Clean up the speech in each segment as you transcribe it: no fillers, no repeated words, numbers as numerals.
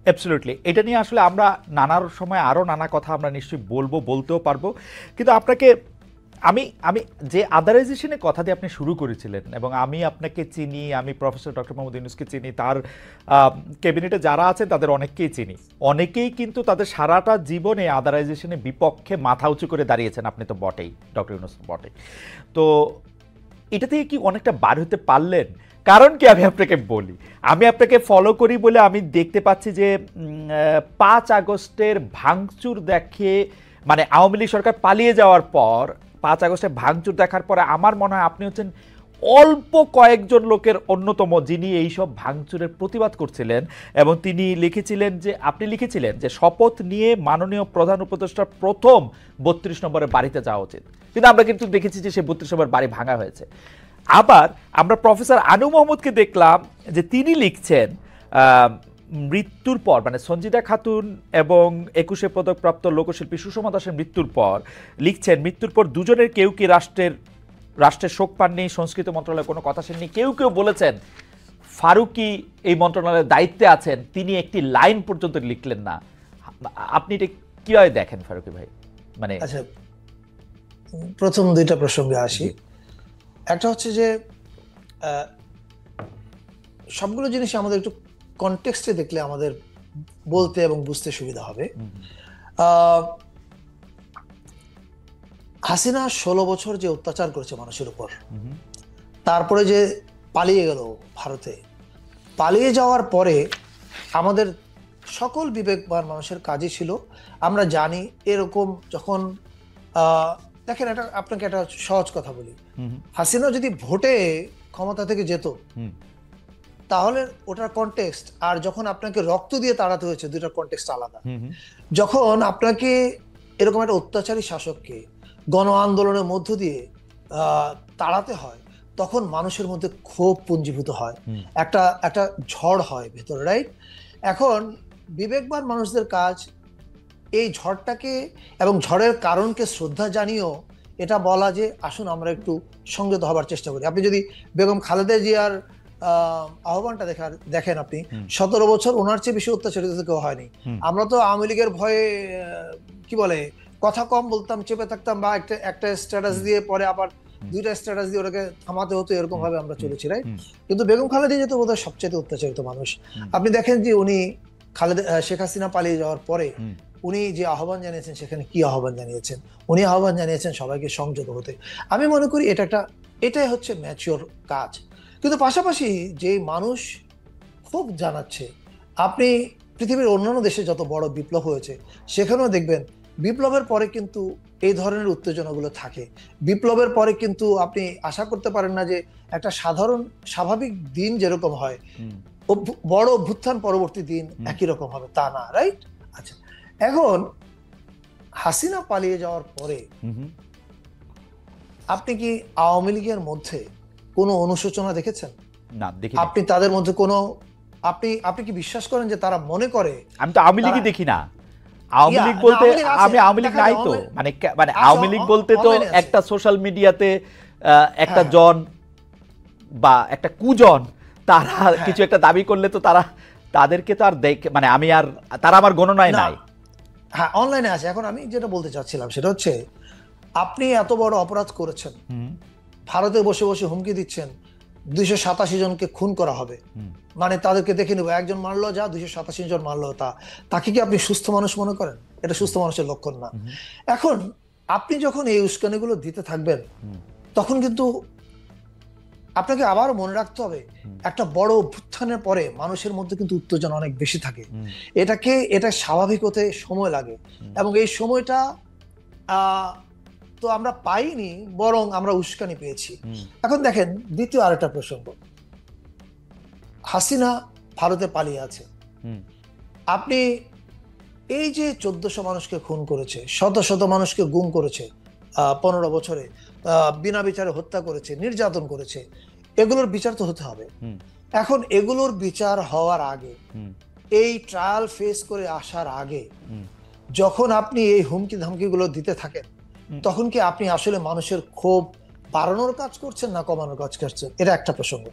Absolutely. এটা নিয়ে আসলে আমরা নানার সময় আরও নানা কথা আমরা নিশ্চয়ই বলতেও পারবো। কিন্তু আপনাকে আমি আমি যে আদারাইজেশনের কথা দিয়ে আপনি শুরু করেছিলেন, এবং আমি আপনাকে চিনি, আমি প্রফেসর ডক্টর মোহাম্মদ ইউনূসকে চিনি, তার ক্যাবিনেটে যারা আছেন তাদের অনেককেই চিনি। অনেকেই কিন্তু তাদের সারাটা জীবনে আদারাইজেশনের বিপক্ষে মাথা উঁচু করে দাঁড়িয়েছেন। আপনি তো বটেই, ডক্টর ইউনূস বটেই। তো এটা থেকে কি অনেকটা বার হতে পারলেন? কারণ কি আমি আপনাকে বলি, আমি আপনাকে ফলো করি বলে আমি দেখতে পাচ্ছি যে ৫ আগস্টের ভাঙচুর দেখে, মানে আওয়ামী লীগ সরকার পালিয়ে যাওয়ার পর ৫ আগস্টে ভাঙচুর দেখার পরে আমার মনে হয় আপনি হচ্ছেন অল্প কয়েকজন লোকের অন্যতম যিনি এইসব ভাঙচুরের প্রতিবাদ করছিলেন। এবং তিনি লিখেছিলেন যে, আপনি লিখেছিলেন যে শপথ নিয়ে মাননীয় প্রধান উপদেষ্টার প্রথম ৩২ নম্বরের বাড়িতে যাওয়া উচিত। কিন্তু আমরা কিন্তু দেখেছি যে সে ৩২ নম্বর বাড়ি ভাঙা হয়েছে। আবার আমরা প্রফেসর আনু মোহাম্মদকে দেখলাম যে তিনি লিখছেন মৃত্যুর পর, মানে সঞ্জিদা খাতুন এবং ২১শে পদকপ্রাপ্ত লোকশিল্পী সুষমা দাসের মৃত্যুর পর লিখছেন, মৃত্যুর পর দুজনের কেউ কি রাষ্ট্রের শোক পাননি, সংস্কৃতি মন্ত্রণালয়ে কোনো কথা শুননি। কেউ কেউ বলেছেন ফারুকী এই মন্ত্রণালয়ের দায়িত্বে আছেন, তিনি একটি লাইন পর্যন্ত লিখলেন না। আপনি এটা কিভাবে দেখেন ফারুকী ভাই? মানে আচ্ছা, প্রথম দুইটা প্রসঙ্গে আসি। একটা হচ্ছে যে সবগুলো জিনিস আমাদের একটু কনটেক্সটে দেখলে আমাদের বলতে এবং বুঝতে সুবিধা হবে। হাসিনা ১৬ বছর যে অত্যাচার করেছে মানুষের উপর, তারপরে যে পালিয়ে গেল ভারতে, পালিয়ে যাওয়ার পরে আমাদের সকল বিবেকবান মানুষের কাজই ছিল, আমরা জানি এরকম যখন দেখেন, আপনাকে একটা সহজ কথা বলি, হাসিনা যদি ভোটে ক্ষমতা থেকে যেত তাহলে ওটার কনটেক্সট, আর যখন আপনাকে রক্ত দিয়ে তাড়াতে হয়েছে, দুইটার কনটেক্সট আলাদা। যখন আপনাকে এরকম একটা অত্যাচারী শাসককে গণ আন্দোলনের মধ্য দিয়ে তাড়াতে হয়, তখন মানুষের মধ্যে ক্ষোভ পুঞ্জীভূত হয়, একটা ঝড় হয় ভেতরে, রাইট? এখন বিবেকবান মানুষদের কাজ এই ঝড়টাকে এবং ঝড়ের কারণকে শ্রদ্ধা জানিয়েও এটা বলা যে আসুন আমরা একটু সংযত হবার চেষ্টা করি। আপনি যদি বেগম খালেদা জিয়ার আহ্বানটা দেখেন, আপনি ১৭ বছর ওনার চেয়ে বেশি অত্যাচারিত কেউ হয়নি। আমরা তো আওয়ামী লীগের ভয়ে কি বলে কথা কম বলতাম, চেপে থাকতাম, বা একটা স্ট্যাটাস দিয়ে পরে আবার দুইটা স্ট্যাটাস দিয়ে ওটাকে থামাতে হতো, এরকম ভাবে আমরা চলেছি, রাইট? কিন্তু বেগম খালেদা জিয়া তো বোধহয় সবচেয়ে অত্যাচারিত মানুষ। আপনি দেখেন যে উনি শেখ হাসিনা পালিয়ে যাওয়ার পরে উনি যে আহ্বান জানিয়েছেন, সেখানে কি আহ্বান জানিয়েছেন? উনি আহ্বান জানিয়েছেন সবাইকে সংযত হতে। আমি মনে করি এটাই হচ্ছে ম্যাচিওর কাজ। কিন্তু পাশাপাশি যে মানুষ খুব জানাচ্ছে, আপনি পৃথিবীর অন্যান্য দেশে যত বড় বিপ্লব হয়েছে সেখানেও দেখবেন বিপ্লবের পরে কিন্তু এই ধরনের উত্তেজনাগুলো থাকে। বিপ্লবের পরে কিন্তু আপনি আশা করতে পারেন না যে একটা সাধারণ স্বাভাবিক দিন যেরকম হয়, বড় অভ্যুত্থান পরবর্তী দিন একই রকম হবে, তা না, রাইট? আচ্ছা, এখন হাসিনা পালিয়ে যাওয়ার পরে আপনি কি আওয়ামী লীগের মধ্যে কোনো অনুশোচনা দেখেছেন? না, দেখি। আপনি তাদের মধ্যে কোনো আপনি কি বিশ্বাস করেন যে তারা মনে করে? আমি তো আওয়ামী লীগই দেখি না। আওয়ামী লীগ বলতে আমি আওয়ামী লীগ নাই তো, মানে আওয়ামী লীগ বলতে তো একটা সোশ্যাল মিডিয়াতে একটা জন বা একটা কুজন তারা কিছু একটা দাবি করলে তো তাদেরকে তো আর মানে আমি আর তারা আমার গণনায় নাই। হ্যাঁ, অনলাইনে আছে। এখন আমি যেটা বলতে চাচ্ছিলাম সেটা হচ্ছে, আপনি এত বড় অপরাধ করেছেন, ভারতে বসে বসে হুমকি দিচ্ছেন ২৮৭ জনকে খুন করা হবে, মানে তাদেরকে দেখে নেবো, একজন মারলো যা, ২৮৭ জন মারলো তা, তাকে কি আপনি সুস্থ মানুষ মনে করেন? এটা সুস্থ মানুষের লক্ষণ না। এখন আপনি যখন এই উস্কানিগুলো দিতে থাকবেন, তখন কিন্তু আপনাকে আবার মনে রাখতে হবে, একটা বড় অভ্যুত্থানের পরে মানুষের মধ্যে কিন্তু উত্তেজনা অনেক বেশি থাকে। এটা স্বাভাবিক হতে সময় লাগে, এবং এই সময়টা তো আমরা পাইনি, বরং আমরা উস্কানি পেয়েছি। এখন দেখেন দ্বিতীয় আরেকটা প্রসঙ্গ, হাসিনা ভারতে পালিয়ে আছে। আপনি এই যে ১৪০০ মানুষকে খুন করেছে, শত শত মানুষকে গুম করেছে, ১৫ বছরে বিনা বিচারে হত্যা করেছে, নির্যাতন করেছে, এগুলোর বিচার তো হতে হবে। এখন এগুলোর বিচার হওয়ার আগে, এই ট্রায়াল ফেস করে আসার আগে, যখন আপনি এই হুমকি ধামকিগুলো দিতে থাকেন, তখন কি আপনি আসলে মানুষের ক্ষোভ বাড়ানোর কাজ করছেন না কমানোর কাজ করছেন? এটা একটা প্রসঙ্গ।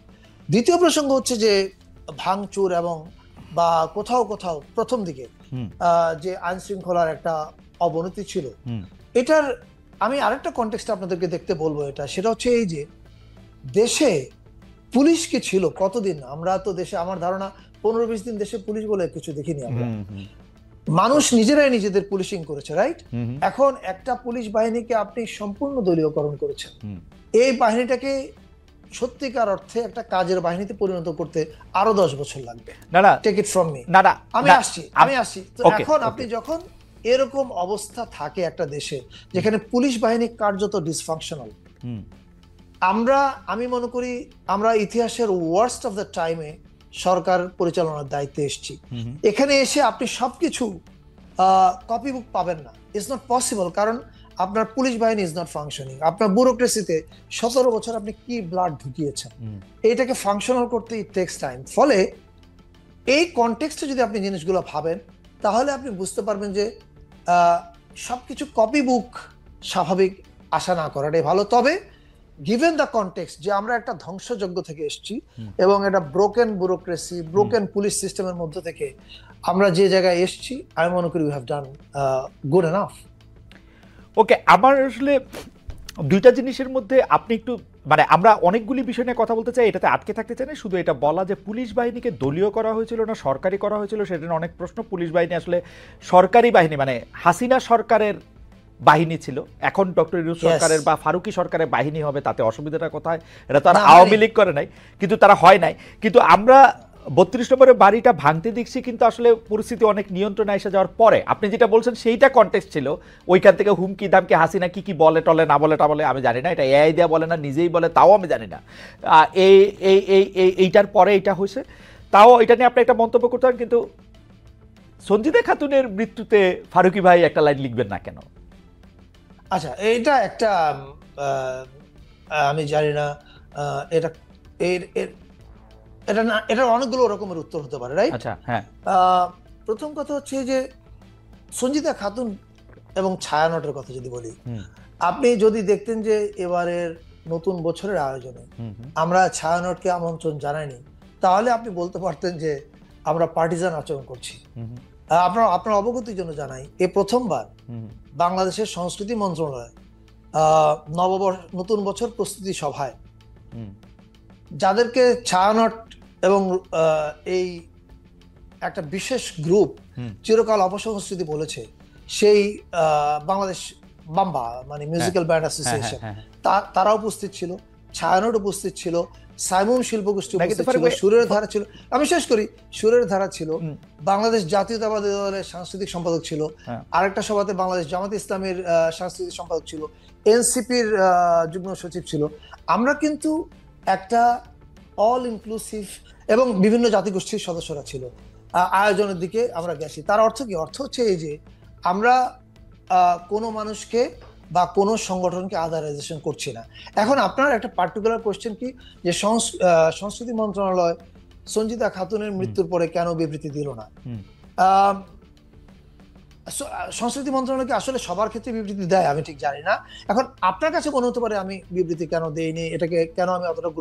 দ্বিতীয় প্রসঙ্গ হচ্ছে যে ভাঙচুর এবং বা কোথাও কোথাও প্রথম দিকে যে আইন শৃঙ্খলার একটা অবনতি ছিল, এটার আমি আরেকটা কনটেক্সটে আপনাদেরকে দেখতে বলবো, সেটা হচ্ছে এই যে দেশে পুলিশ কি ছিল কতদিন, আমরা তো দেশে আমার ধারণা 15-20 দিন দেশে পুলিশ বলে কিছু দেখিনি আমরা। মানুষ নিজেরাই নিজেদের পুলিশিং করেছে, রাইট? এখন একটা পুলিশ বাহিনীকে আপনি সম্পূর্ণ দলীয়করণ করেছেন। এই বাহিনীটাকে সত্যিকার অর্থে একটা কাজের বাহিনীতে পরিণত করতে আরো 10 বছর লাগবে। Take it from me. আমি আসছি তো এখন আপনি যখন এরকম অবস্থা থাকে একটা দেশে যেখানে পুলিশ বাহিনী কার্যত ডিসফাংশনাল, আমি মনে করি আমরা ইতিহাসের ওয়ার্স্ট অফ দ্য টাইমে সরকার পরিচালনার দায়িত্বে এসেছি। এখানে এসে আপনি সবকিছু কপি বুক পাবেন না, ইটস নট পসিবল, কারণ আপনার পুলিশ বাহিনী ইজ নট ফাংশনিং। আপনার ব্যুরোক্রেসিতে 17 বছর আপনি কি ব্লাড ঢুকিয়েছেন, এইটাকে ফাংশনাল করতে ইট টেকস টাইম। ফলে এই কনটেক্সটে যদি আপনি জিনিসগুলো ভাবেন তাহলে আপনি বুঝতে পারবেন যে সবকিছু কপি বুক স্বাভাবিক আশা না করাটাই ভালো। তবে গিভেন দ্য কনটেক্সট যে আমরা একটা ধ্বংসযজ্ঞ থেকে এসেছি এবং একটা ব্রোকেন ব্যুরোক্রেসি, ব্রোকেন পুলিশ সিস্টেমের মধ্যে থেকে আমরা যে জায়গায় এসেছি, আমি মনে করি we have done good enough. Okay, আমার আসলে দুইটা জিনিসের মধ্যে আপনি একটু আমরা অনেকগুলি বিষয় নিয়ে কথা বলতে চাই, এটাতে আটকে থাকতে চাই না। শুধু এটা বলা যে পুলিশ বাহিনীকে দলীয় করা হয়েছিল না সরকারি করা হয়েছিল, সেটা নিয়ে অনেক প্রশ্ন। পুলিশ বাহিনী আসলে সরকারি বাহিনী, হাসিনা সরকারের বাহিনী ছিল। এখন ডক্টর ইউনূস সরকারের বা ফারুকি সরকারের বাহিনী হবে, তাতে অসুবিধাটা কোথায়? এটা তো আর আওয়ামী লীগ করে নাই, কিন্তু তারা হয় নাই। কিন্তু আমরা 32 নম্বরের বাড়িটা ভাঙতে দেখছি, কিন্তু আসলে পরিস্থিতি অনেক নিয়ন্ত্রণে এসে যাওয়ার পরে আপনি যেটা বলছেন সেইটা কনটেক্সট ছিল। ওইখান থেকে হুমকি দামকি হাসিনা কি বলে টলে না বলে আমি জানি না, এটা এআই দেয়া বলে না নিজেই বলে তাও আমি জানি না। এইটার পরে এটা হয়েছে, তাও এটা নিয়ে আপনি একটা মন্তব্য করতে পারেন, কিন্তু সঞ্জিদা খাতুনের মৃত্যুতে ফারুকি ভাই একটা লাইন লিখবেন না কেন? আচ্ছা, এটা একটা আমি জানি না, এটা অনেকগুলো রকমের উত্তর হতে পারে, রাইট? আচ্ছা, হ্যাঁ। প্রথম কথা হচ্ছে যে সঞ্জিদা খাতুন এবং ছায়ানটের কথা যদি বলি, আপনি যদি দেখতেন যে এবারের নতুন বছরের আয়োজনে আমরা ছায়ানটকে আমন্ত্রণ জানাইনি, তাহলে আপনি বলতে পারতেন যে আমরা পার্টিজান আচরণ করছি। আপনার অবগতির জন্য জানাই, এ প্রথমবার বাংলাদেশের সংস্কৃতি মন্ত্রণালয় নতুন বছর প্রস্তুতি সভায় যাদেরকে ছায়ানট এবং এই একটা বিশেষ গ্রুপ চিরকাল অপসংস্কৃতি বলেছে, সেই বাংলাদেশ বাম্বা মিউজিক্যাল ব্যান্ড অ্যাসোসিয়েশন, তারা উপস্থিত ছিল, ছায়ানট উপস্থিত ছিল, সাইমুম শিল্পগোষ্ঠী উপস্থিত ছিল, সুরের ধারা ছিল, আমি শেষ করি, সুরের ধারা ছিল, বাংলাদেশ জাতীয়তাবাদী দলের সাংস্কৃতিক সম্পাদক ছিল, আরেকটা সভাতে বাংলাদেশ জামাত ইসলামের সাংস্কৃতিক সম্পাদক ছিল, এনসিপির যুগ্ম সচিব ছিল। আমরা কিন্তু একটা অল ইনক্লুসিভ এবং বিভিন্ন জাতিগোষ্ঠীর সদস্যরা ছিল আয়োজনের দিকে আমরা গেছি। তার অর্থ কি? অর্থ হচ্ছে এই যে আমরা কোনো মানুষকে বা কোনো সংগঠনকে আদারাইজেশন করছি না। এখন আপনার একটা পার্টিকুলার কোয়েশ্চেন কি, যে সংস্কৃতি মন্ত্রণালয় সঞ্জিদা খাতুনের মৃত্যুর পরে কেন বিবৃতি দিল না? সংস্কৃতি মন্ত্রণালয়কে আসলে সবার ক্ষেত্রে বিবৃতি দেয় আমি ঠিক জানি না। এখন আপনার কাছে মনে হতে পারে আমি বিবৃতি কেন দেইনি, এটাকে কেন আমি অতটা